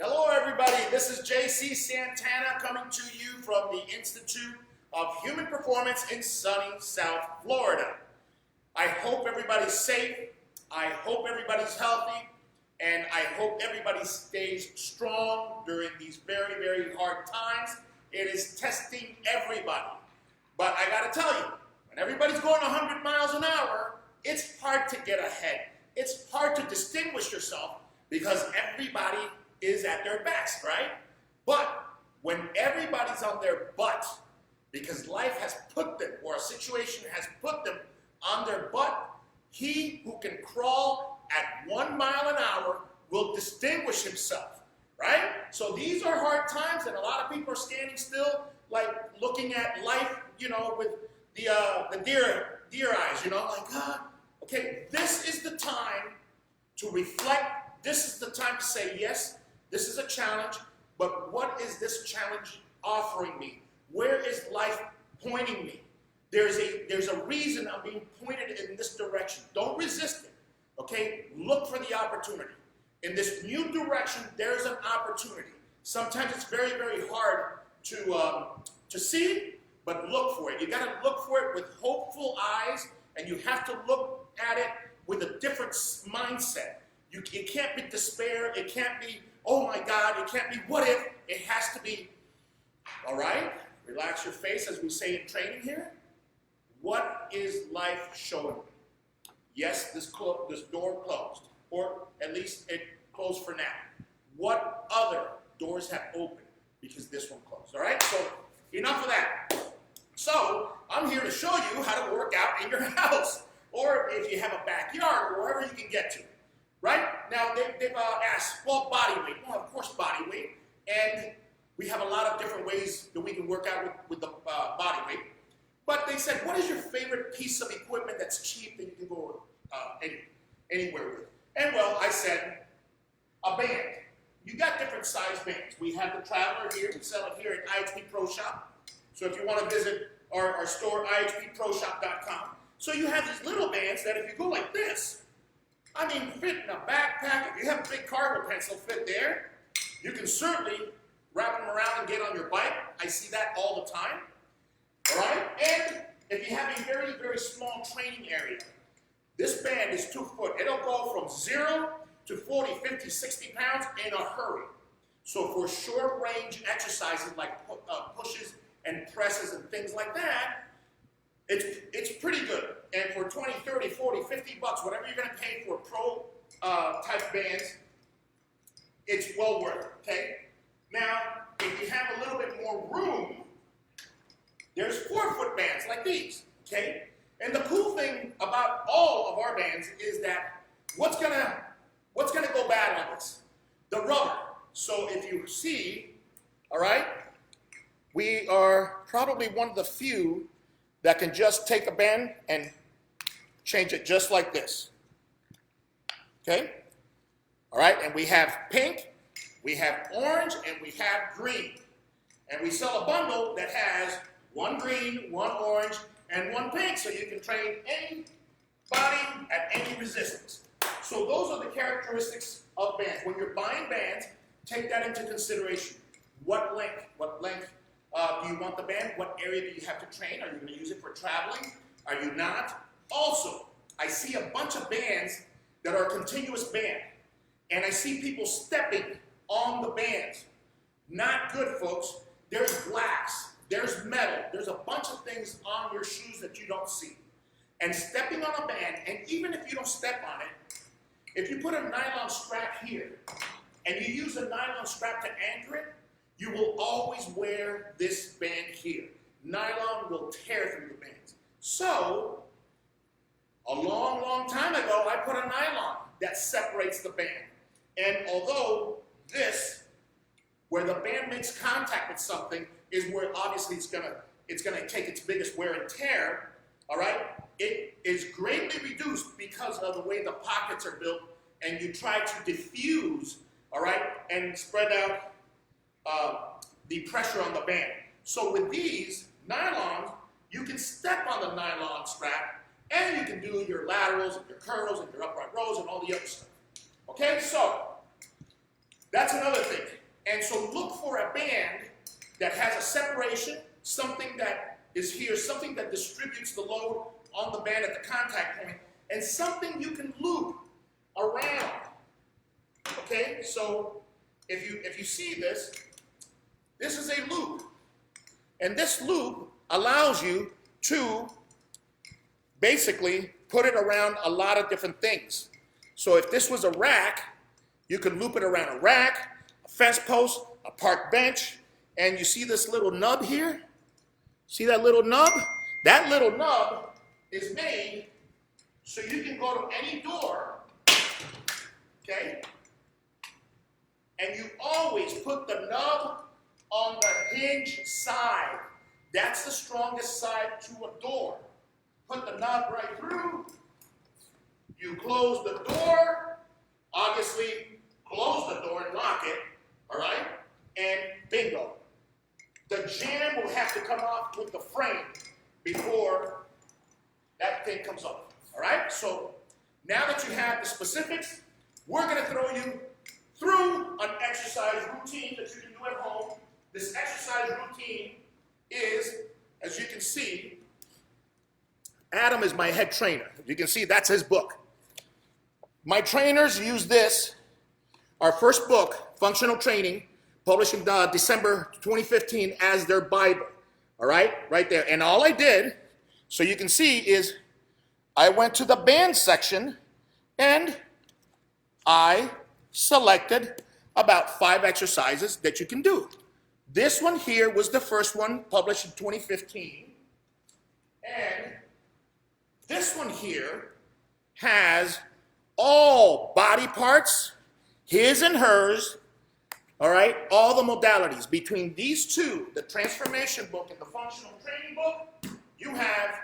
Hello everybody, this is JC Santana coming to you from the Institute of Human Performance in sunny South Florida. I hope everybody's safe, I hope everybody's healthy, and I hope everybody stays strong during these very, very hard times. It is testing everybody. But I gotta tell you, when everybody's going 100 miles an hour, it's hard to get ahead. It's hard to distinguish yourself because everybody is at their best, right? But when everybody's on their butt, because life has put them, or a situation has put them on their butt, he who can crawl at 1 mile an hour will distinguish himself, right? So these are hard times, and a lot of people are standing still, like looking at life, with the deer eyes, like, okay, this is the time to reflect. This is the time to say, yes, this is a challenge, but what is this challenge offering me? Where is life pointing me? There's a reason I'm being pointed in this direction. Don't resist it, okay? Look for the opportunity. In this new direction, there's an opportunity. Sometimes it's very, very hard to see, but look for it. You gotta look for it with hopeful eyes, and you have to look at it with a different mindset. It can't be despair, it can't be, oh my God, it can't be what if, it has to be, all right, relax your face as we say in training here. What is life showing me? Yes, this door closed, or at least it closed for now. What other doors have opened because this one closed, all right? So enough of that. So I'm here to show you how to work out in your house, or if you have a backyard, or wherever you can get to. Right? Now, they've asked, well, body weight. Well, of course, body weight. And we have a lot of different ways that we can work out with the body weight. But they said, what is your favorite piece of equipment that's cheap that you can go anywhere with? And well, I said, a band. You got different size bands. We have the Traveler here. We sell it here at IHP Pro Shop. So if you want to visit our store, ihpproshop.com. So you have these little bands that if you go like this, fit in a backpack. If you have a big cargo pencil, fit there. You can certainly wrap them around and get on your bike. I see that all the time. All right? And if you have a very, very small training area, this band is 2 foot. It'll go from 0 to 40, 50, 60 pounds in a hurry. So for short range exercises like pushes and presses and things like that, it's pretty good. And for 20, 30, 40, 50 bucks, whatever you're going to pay for pro type bands, it's well worth it, okay? Now, if you have a little bit more room, there's 4 foot bands like these, okay? And the cool thing about all of our bands is that what's gonna go bad on this? The rubber. So if you see, all right, we are probably one of the few that can just take a band and change it just like this. Okay? All right, and we have pink, we have orange, and we have green. And we sell a bundle that has 1 green, 1 orange, and 1 pink, so you can train any body at any resistance. So those are the characteristics of bands. When you're buying bands, take that into consideration. What length do you want the band? What area do you have to train? Are you going to use it for traveling? Are you not? Also, I see a bunch of bands that are a continuous band, and I see people stepping on the bands. Not good, folks. There's glass, there's metal, there's a bunch of things on your shoes that you don't see. And stepping on a band, and even if you don't step on it, if you put a nylon strap here, and you use a nylon strap to anchor it, you will always wear this band here. Nylon will tear through the bands. So, a long, long time ago, I put a nylon that separates the band. And although this, where the band makes contact with something, is where obviously it's gonna take its biggest wear and tear, all right? It is greatly reduced because of the way the pockets are built, and you try to diffuse, all right, and spread out the pressure on the band. So with these nylons, you can step on the nylon strap, and you can do your laterals and your curls and your upright rows and all the other stuff. Okay, so that's another thing. And so look for a band that has a separation, something that is here, something that distributes the load on the band at the contact point, and something you can loop around. Okay, so if you see this, this is a loop. And this loop allows you to basically put it around a lot of different things. So if this was a rack, you could loop it around a rack, a fence post, a park bench, and you see this little nub here? See that little nub? That little nub is made so you can go to any door, okay? And you always put the nub on the hinge side. That's the strongest side to a door. Put the nub right through. You close the door. Obviously, close the door and lock it, all right? And bingo. The jam will have to come off with the frame before that thing comes off, all right? So now that you have the specifics, we're going to throw you through an exercise routine that you can do at home. This exercise routine is, as you can see, Adam is my head trainer. You can see that's his book. My trainers use this, our first book, Functional Training, published in December 2015, as their Bible. All right, right there. And all I did, so you can see, is I went to the band section and I selected about 5 exercises that you can do. This one here was the first one, published in 2015. And this one here has all body parts, his and hers, all right, all the modalities. Between these two, the transformation book and the functional training book, you have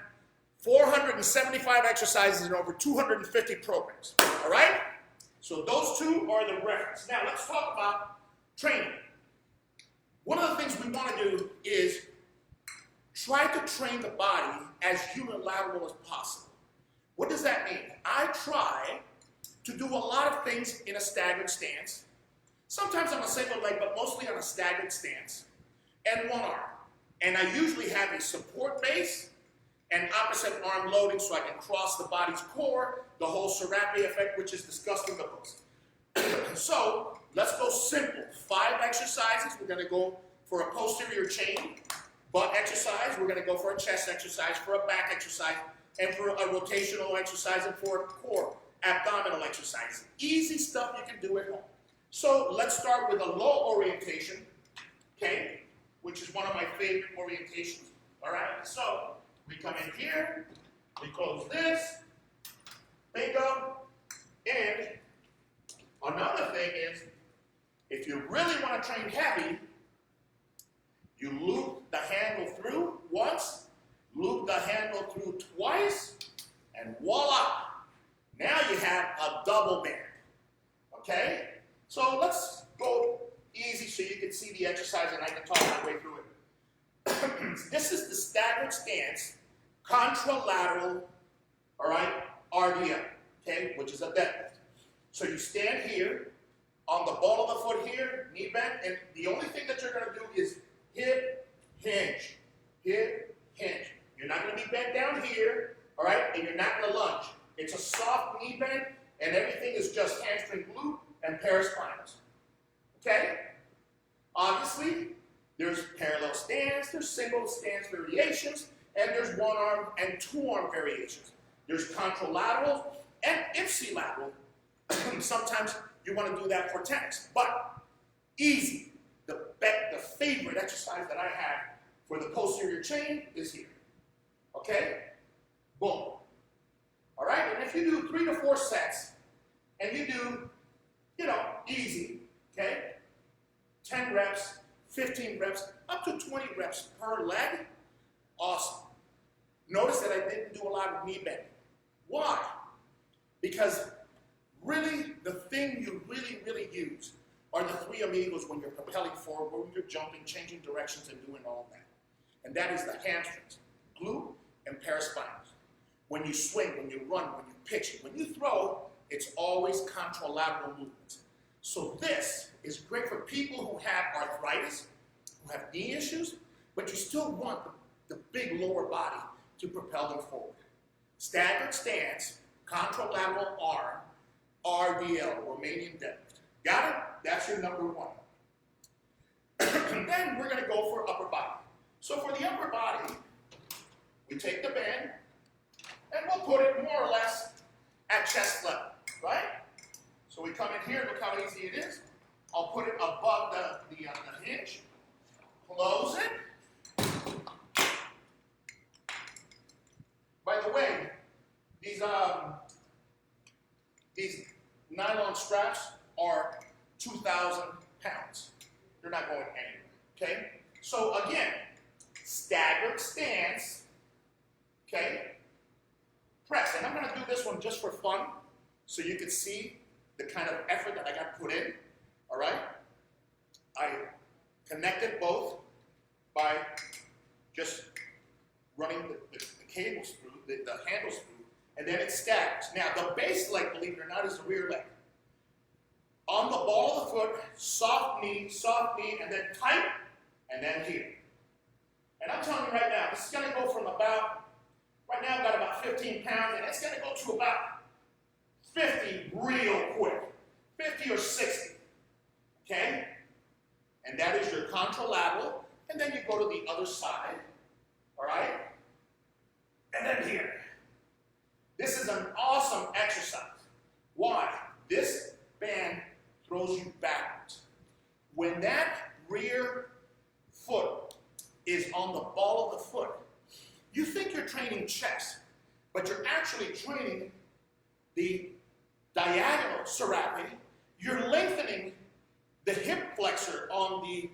475 exercises and over 250 programs, all right? So those two are the reference. Now let's talk about training. One of the things we want to do is try to train the body as unilateral as possible. What does that mean? I try to do a lot of things in a staggered stance, sometimes on a single leg, but mostly on a staggered stance, and one arm. And I usually have a support base and opposite arm loading so I can cross the body's core, the whole Serape effect, which is discussed in the books. So let's go simple. 5 exercises. We're going to go for a posterior chain, butt exercise. We're going to go for a chest exercise, for a back exercise, and for a rotational exercise, and for a core abdominal exercise. Easy stuff you can do at home. So let's start with a low orientation, okay, which is one of my favorite orientations. All right, so we come in here, we close this, bingo, and another thing is, if you really want to train heavy, you loop the handle through once, loop the handle through twice, and voila! Now you have a double band, okay? So let's go easy so you can see the exercise and I can talk my way through it. This is the staggered stance, contralateral, all right, RDL, okay, which is a deadlift. So you stand here, on the ball of the foot here, knee bent, and the only thing that you're going to do is hip, hinge, hip, hinge. You're not going to be bent down here, all right, and you're not going to lunge. It's a soft knee bend, and everything is just hamstring glute and paraspinals, okay? Obviously, there's parallel stance, there's single stance variations, and there's one arm and 2 arm variations. There's contralateral and ipsilateral. Sometimes you want to do that for tennis, but easy. The favorite exercise that I have for the posterior chain is here, okay? Boom. All right, and if you do 3 to 4 sets, and you do, easy, okay? 10 reps, 15 reps, up to 20 reps per leg, awesome. Notice that I didn't do a lot of knee bending. Why? Because really, the thing you really use are the 3 amigos when you're propelling forward, when you're jumping, changing directions, and doing all that. And that is the hamstrings, glute, and paraspinals. When you swing, when you run, when you pitch, when you throw, it's always contralateral movements. So this is great for people who have arthritis, who have knee issues, but you still want the big lower body to propel them forward. Staggered stance, contralateral arm, RDL, Romanian deadlift. Got it? That's your number one. Then we're going to go for upper body. So for the upper body, we take the band and we'll put it more or less at chest level, right? So we come in here, look how easy it is. I'll put it above the hinge, close it. By the way, these nylon straps are 2,000 pounds. They're not going anywhere, okay? So again, staggered stance, okay? Press, and I'm gonna do this one just for fun, so you can see the kind of effort that I got put in, all right? I connected both by just running the cable screw, the handle screw, and then it staggers. Now, the base leg, believe it or not, is the rear leg. On the ball of the foot, soft knee, and then tight, and then here. And I'm telling you right now, this is gonna go from about, right now I've got about 15 pounds, and it's gonna go to about 50 real quick, 50 or 60, okay? And that is your contralateral, and then you go to the other side, all right? And then here. This is an awesome exercise. Why? This band throws you backwards. When that rear foot is on the ball of the foot, you think you're training chest, but you're actually training the diagonal serrape. You're lengthening the hip flexor on the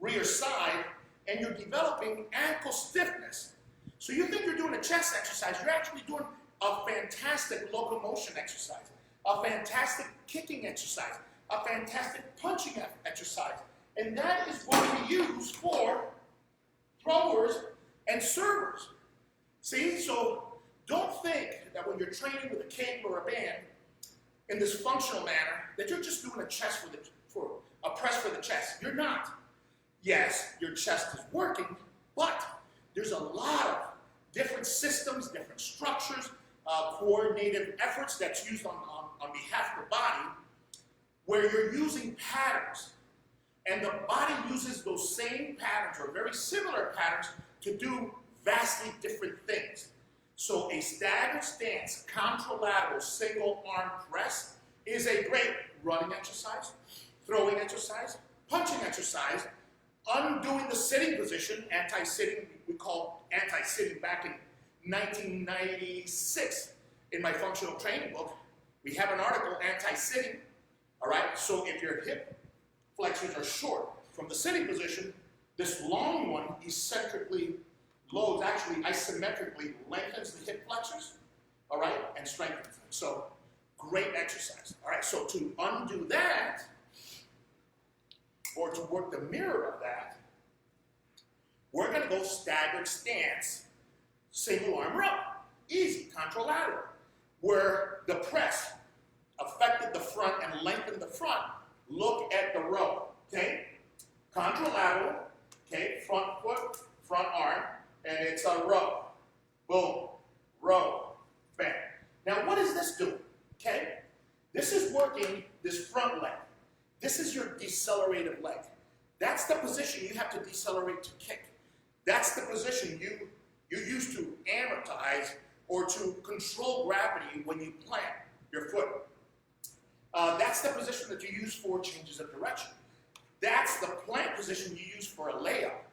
rear side, and you're developing ankle stiffness. So you think you're doing a chest exercise, you're actually doing a fantastic locomotion exercise, a fantastic kicking exercise, a fantastic punching exercise. And that is what we use for throwers and servers. See, so don't think that when you're training with a cable or a band in this functional manner, that you're just doing a chest for a press for the chest. You're not. Yes, your chest is working, but there's a lot of different systems, different structures, coordinated efforts that's used on behalf of the body, where you're using patterns. And the body uses those same patterns or very similar patterns to do vastly different things. So a staggered stance, contralateral single arm press is a great running exercise, throwing exercise, punching exercise, undoing the sitting position, anti-sitting, we call anti-sitting back in 1996 in my functional training book. We have an article, anti-sitting, all right? So if your hip flexors are short from the sitting position, this long one eccentrically loads, actually isometrically lengthens the hip flexors, all right, and strengthens them. So great exercise, all right? So to undo that, or to work the mirror of that, we're gonna go staggered stance, single arm row. Easy, contralateral, where the press affected the front and lengthened the front. Look at the row, okay? Contralateral, okay, front foot, front arm, and it's a row. Boom, row, bang. Now what is this doing, okay? This is working this front leg. This is your decelerative leg. That's the position you have to decelerate to kick. That's the position you use to amortize or to control gravity when you plant your foot. That's the position that you use for changes of direction. That's the plant position you use for a layup.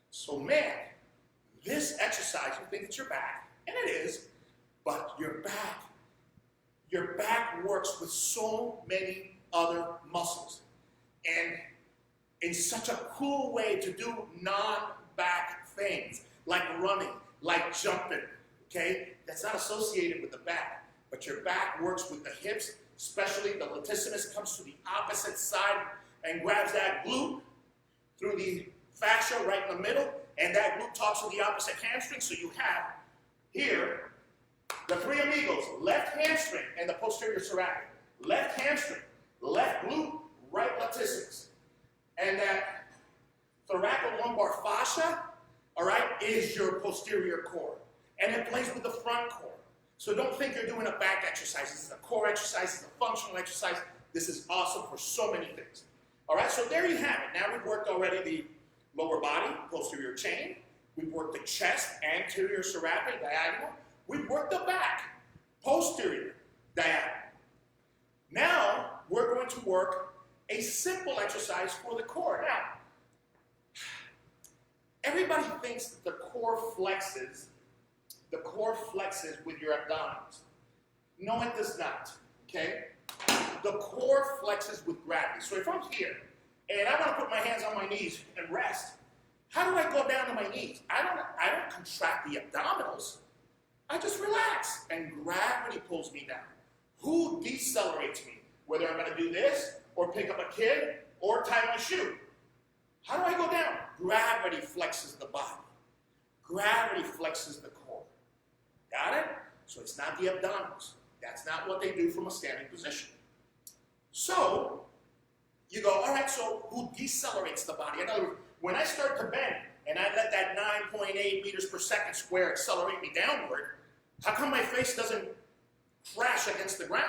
So man, this exercise, you think it's your back, and it is, but your back works with so many other muscles. And in such a cool way to do non-back things, like running, like jumping, okay? That's not associated with the back, but your back works with the hips, especially the latissimus comes to the opposite side and grabs that glute through the fascia right in the middle, and that glute talks to the opposite hamstring, so you have here the three amigos, left hamstring and the posterior serratus, left hamstring, left glute, right latissimus. And that thoracolumbar fascia, all right, is your posterior core. And it plays with the front core. So don't think you're doing a back exercise. This is a core exercise. This is a functional exercise. This is awesome for so many things. All right, so there you have it. Now we've worked already the lower body, posterior chain. We've worked the chest, anterior cervical, diagonal. We've worked the back, posterior, diagonal. Now we're going to work a simple exercise for the core. Now, everybody thinks that the core flexes with your abdominals. No, it does not, okay? The core flexes with gravity. So if I'm here and I want to put my hands on my knees and rest, how do I go down to my knees? I don't contract the abdominals. I just relax and gravity pulls me down. Who decelerates me? Whether I'm going to do this or pick up a kid or tie my shoe. How do I go down? Gravity flexes the body. Gravity flexes the core. Got it? So it's not the abdominals. That's not what they do from a standing position. So you go, all right, so who decelerates the body? In other words, when I start to bend and I let that 9.8 meters per second square accelerate me downward, how come my face doesn't crash against the ground?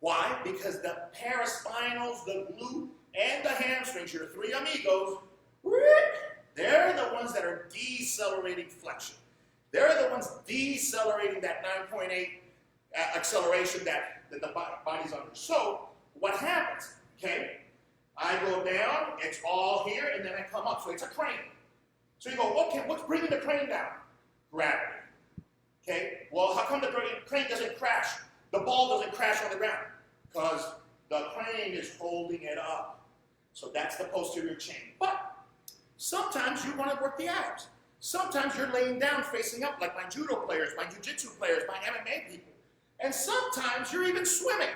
Why? Because the paraspinals, the glute, and the hamstrings, your three amigos, they're the ones that are decelerating flexion. They're the ones decelerating that 9.8 acceleration that the body's under. So what happens? Okay, I go down, it's all here, and then I come up. So it's a crane. So you go, okay, what's bringing the crane down? Gravity. Okay, well, how come the crane doesn't crash? The ball doesn't crash on the ground? Because the crane is holding it up. So that's the posterior chain. But sometimes you want to work the abs. Sometimes you're laying down facing up like my judo players, my jiu-jitsu players, my MMA people. And sometimes you're even swimming.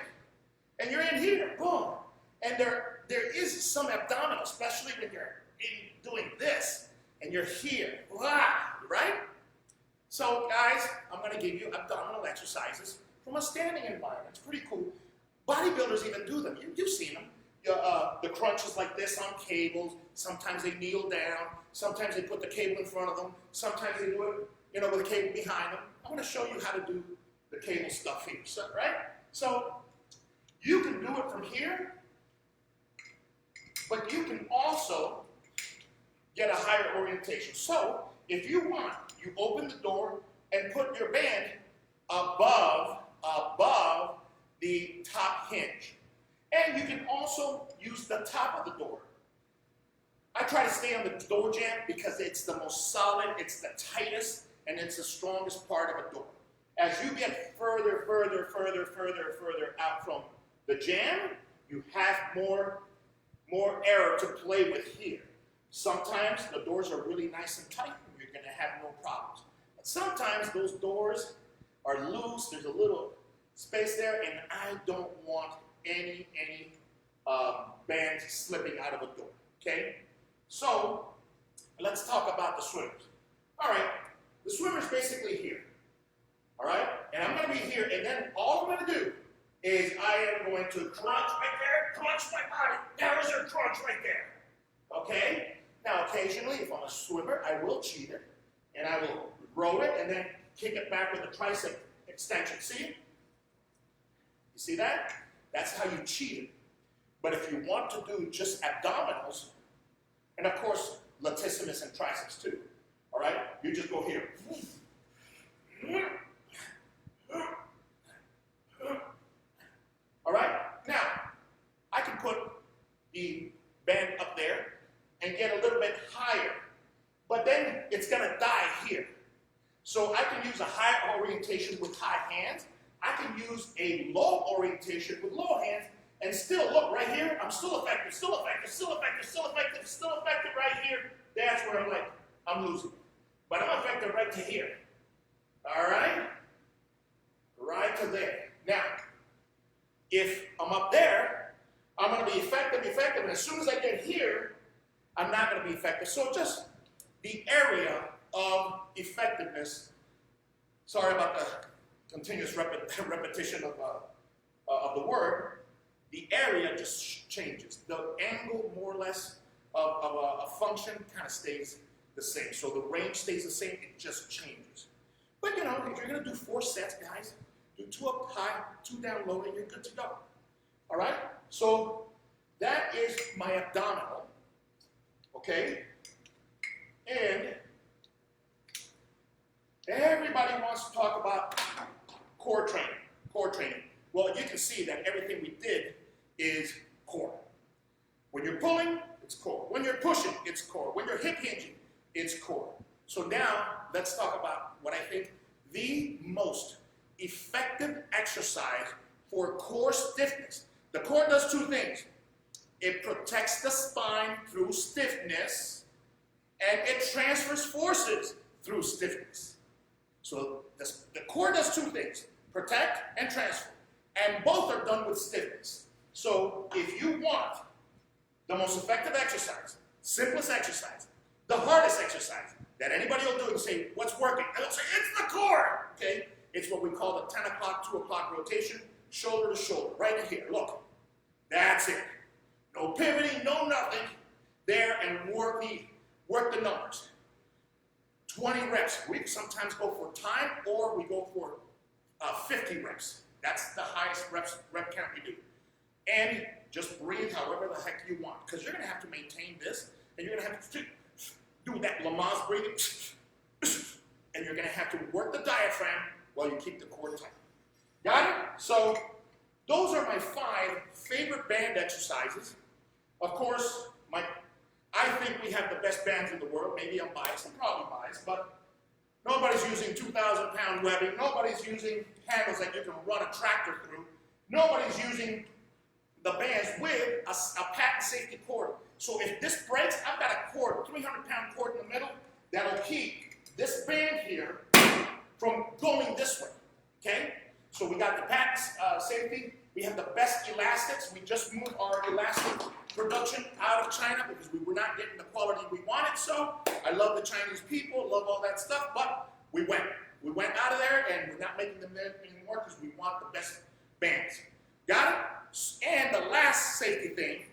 And you're in here, boom. And there is some abdominal, especially when you're doing this. And you're here, right? So guys, I'm going to give you abdominal exercises from a standing environment. It's pretty cool. Bodybuilders even do them. You've seen them. The crunches like this on cables. Sometimes they kneel down. Sometimes they put the cable in front of them. Sometimes they do it, with the cable behind them. I'm going to show you how to do the cable stuff here, right? So you can do it from here, but you can also get a higher orientation. So if you want, you open the door and put your band above the top hinge. And you can also use the top of the door. I try to stay on the door jamb because it's the most solid, it's the tightest, and it's the strongest part of a door. As you get further out from the jamb, you have more air to play with here. Sometimes the doors are really nice and tight and you're going to have no problems. But sometimes those doors are loose, there's a little space there, and I don't want any bands slipping out of a door, okay? So, let's talk about the swimmers. All right, the swimmer's basically here, all right? And I'm going to be here, and then all I'm going to do is I am going to crunch right there, crunch my body. There is a crunch right there, okay? Now, occasionally, if I'm a swimmer, I will cheat it, and I will roll it, and then kick it back with a tricep extension. See? You see that? That's how you cheat it. But if you want to do just abdominals, and of course, latissimus and triceps too, all right? You just go here. All right? Now, I can put the band up there and get a little bit higher, but then it's going to die here. So I can use a high orientation with high hands. I can use a low orientation with low hands, and still, look, right here, I'm still effective, still effective, still effective, still effective, still effective right here. That's where I'm losing. But I'm effective right to here. All right? Right to there. Now, if I'm up there, I'm going to be effective, and as soon as I get here, I'm not going to be effective. So just the area of effectiveness, sorry about the continuous repetition of the word, The area just changes. The angle, more or less, of a function kind of stays the same. So the range stays the same, it just changes. But you know, if you're gonna do 4 sets, guys, do 2 up high, 2 down low, and you're good to go. All right? So that is my abdominal, okay? And everybody wants to talk about core training, core training. Well, you can see that everything we did is core. When you're pulling, it's core. When you're pushing, it's core. When you're hip hinging, it's core. So now, let's talk about what I think the most effective exercise for core stiffness. The core does 2 things. It protects the spine through stiffness, and it transfers forces through stiffness. So the core does 2 things, protect and transfer, and both are done with stiffness. So if you want the most effective exercise, simplest exercise, the hardest exercise that anybody will do and say, what's working? And they'll say, it's the core, okay? It's what we call the 10 o'clock, 2 o'clock rotation, shoulder to shoulder, right in here, look. That's it. No pivoting, no nothing. There, and work the numbers. 20 reps. We sometimes go for time, or we go for 50 reps. That's the highest rep count we do. And just breathe however the heck you want, because you're going to have to maintain this, and you're going to have to do that Lamaze breathing, and you're going to have to work the diaphragm while you keep the core tight. Got it? So those are my 5 favorite band exercises. Of course, I think we have the best bands in the world. Maybe I'm biased, I'm probably biased, but nobody's using 2,000-pound webbing. Nobody's using handles that you can run a tractor through. Nobody's using the bands with a patent safety cord. So if this breaks, I've got a cord, 300-pound cord in the middle, that'll keep this band here from going this way, okay? So we got the patent safety. We have the best elastics. We just moved our elastic production out of China because we were not getting the quality we wanted. So I love the Chinese people, love all that stuff, but we went out of there, and we're not making them anymore because we want the best bands. Got it? And the last safety thing,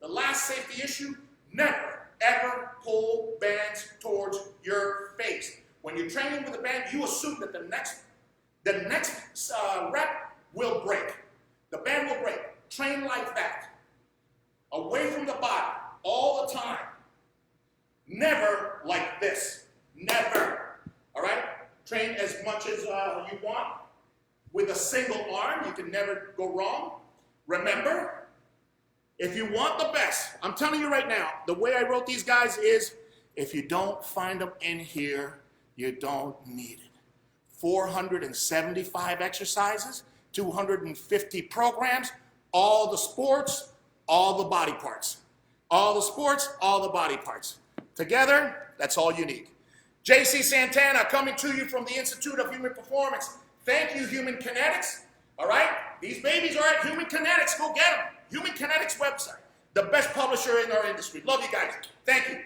the last safety issue, never, ever pull bands towards your face. When you're training with a band, you assume that the next rep will break. The band will break. Train like that. Away from the body, all the time. Never like this. Never. All right? Train as much as you want. With a single arm, you can never go wrong. Remember, if you want the best, I'm telling you right now, the way I wrote these guys is, if you don't find them in here, you don't need it. 475 exercises, 250 programs, all the sports, all the body parts. All the sports, all the body parts. Together, that's all you need. JC Santana coming to you from the Institute of Human Performance. Thank you, Human Kinetics. All right? These babies are at Human Kinetics. Go get them. Human Kinetics website. The best publisher in our industry. Love you guys. Thank you.